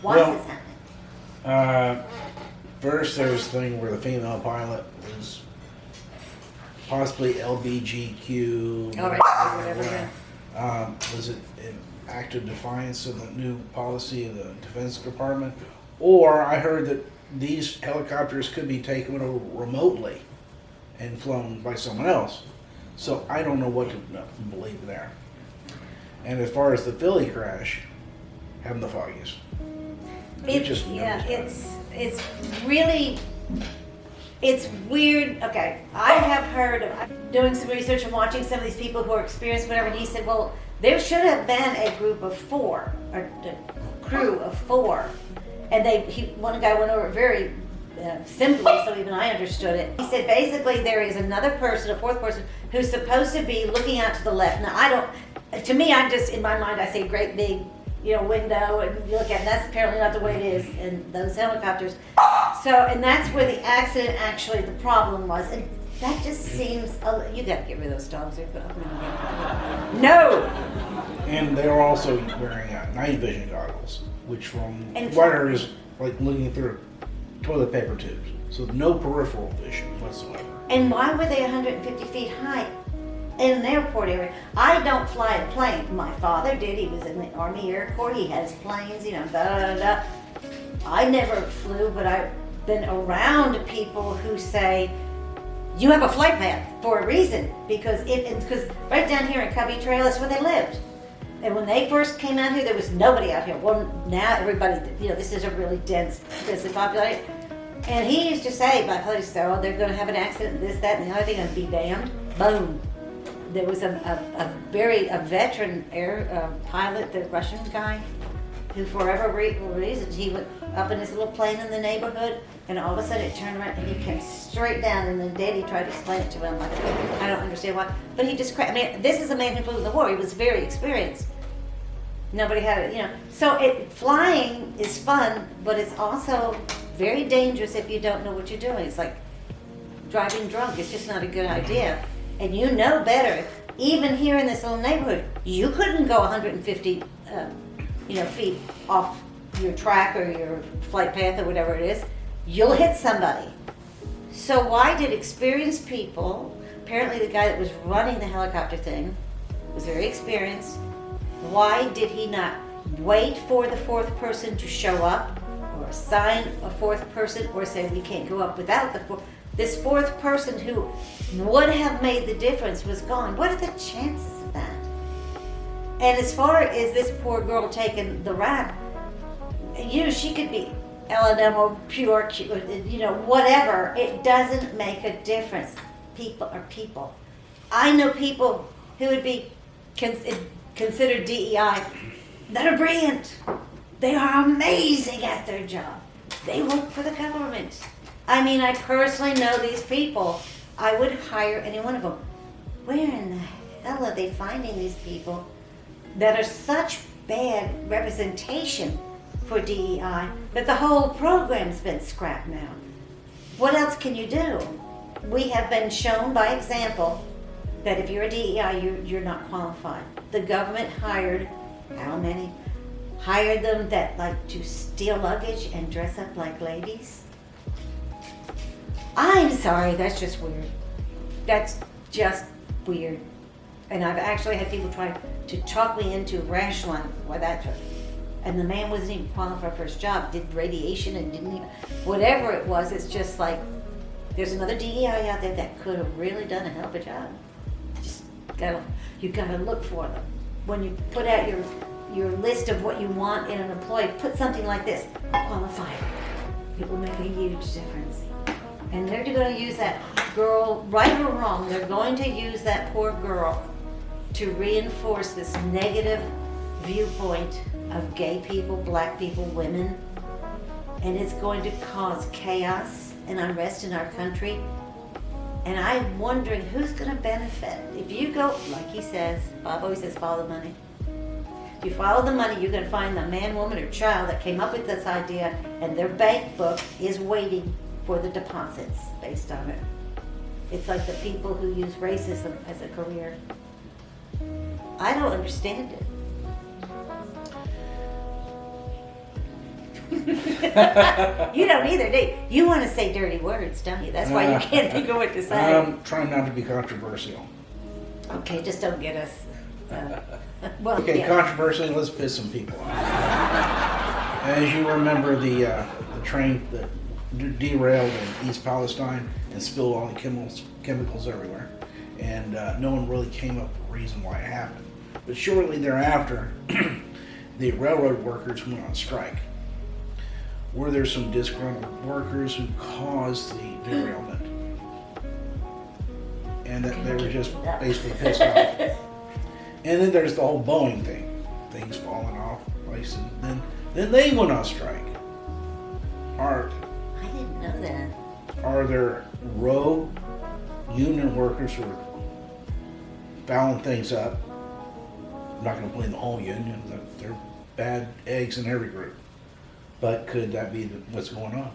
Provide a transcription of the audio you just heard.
Why is this happening? First, there was a thing where the female pilot was possibly LBGQ. All right, whatever. Yeah. Was it an act of defiance of the new policy of the Defense Department? Or I heard that these helicopters could be taken remotely and flown by someone else. So I don't know what to believe there. And as far as the Philly crash, haven't the foggiest. It's really, it's weird. Okay, I have heard of doing some research and watching some of these people who are experienced, whatever, and he said, well, there should have been a group of 4, or a crew of 4, and one guy went over it very simply, so even I understood it. He said basically there is another person, a 4th person, who's supposed to be looking out to the left. Now to me, I just, in my mind, I see a great big, window, and you look at it, and that's apparently not the way it is in those helicopters. So, and that's where the accident, actually, the problem was. And that just seems, you gotta get rid of those dogs. No! And they were also wearing night vision goggles, which from what I heard is like looking through toilet paper tubes. So no peripheral vision whatsoever. And why were they 150 feet high in an airport area? I don't fly a plane. My father did. He was in the Army Air Corps. He has planes, I never flew, but I've been around people who say, you have a flight path for a reason, because right down here in Covey Trail, that's where they lived. And when they first came out here, there was nobody out here. Well, now everybody, this is a really densely populated. And he used to say, my father used to say, oh, they're going to have an accident, this, that, and the other thing, and be damned. Boom. There was a veteran air pilot, the Russian guy, who for whatever reason, he went up in his little plane in the neighborhood, and all of a sudden it turned around and he came straight down, and then Daddy tried to explain it to him, like, I don't understand why. But he just, this is a man who flew in the war. He was very experienced. Nobody had it, So flying is fun, but it's also very dangerous if you don't know what you're doing. It's like driving drunk. It's just not a good idea. And you know better. Even here in this little neighborhood, you couldn't go 150 feet off your track or your flight path or whatever it is. You'll hit somebody. So why did experienced people, apparently the guy that was running the helicopter thing was very experienced, why did he not wait for the 4th person to show up, or assign a 4th person, or say we can't go up without the 4th? This 4th person who would have made the difference was gone. What are the chances of that? And as far as this poor girl taking the rap, she could be L&M or pure, whatever. It doesn't make a difference. People are people. I know people who would be considered DEI that are brilliant. They are amazing at their job. They work for the government. I personally know these people. I would hire any one of them. Where in the hell are they finding these people that are such bad representation for DEI that the whole program's been scrapped now? What else can you do? We have been shown by example that if you're a DEI, you're not qualified. The government hired, how many? Hired them to steal luggage and dress up like ladies. I'm sorry, that's just weird. That's just weird. And I've actually had people try to talk me into rationalizing why that took. And the man wasn't even qualified for his job, did radiation and didn't even, whatever it was, it's just like, there's another DEI out there that could have really done a hell of a job. You gotta look for them. When you put out your list of what you want in an employee, put something like this, qualified. It will make a huge difference. And they're going to use that girl, right or wrong, they're going to use that poor girl to reinforce this negative viewpoint of gay people, black people, women. And it's going to cause chaos and unrest in our country. And I'm wondering who's going to benefit. If you go, like he says, Bob always says, follow the money. If you follow the money, you're going to find the man, woman, or child that came up with this idea, and their bank book is waiting for the deposits based on it. It's like the people who use racism as a career. I don't understand it. You don't either, do you? You want to say dirty words, don't you? That's why you can't think of what to say. I'm trying not to be controversial. Okay, just don't get us. Well, Okay, yeah. controversially, let's piss some people off. As you remember, the train that derailed in East Palestine and spilled all the chemicals everywhere, and no one really came up with a reason why it happened. But shortly thereafter, the railroad workers went on strike. Were there some disgruntled workers who caused the derailment? And that they were just basically pissed off. And then there's the whole Boeing thing. Things falling off place, and then they went on strike. I didn't know that. Are there rogue union workers who are fouling things up? I'm not going to blame the whole union. They're bad eggs in every group. But could that be what's going on?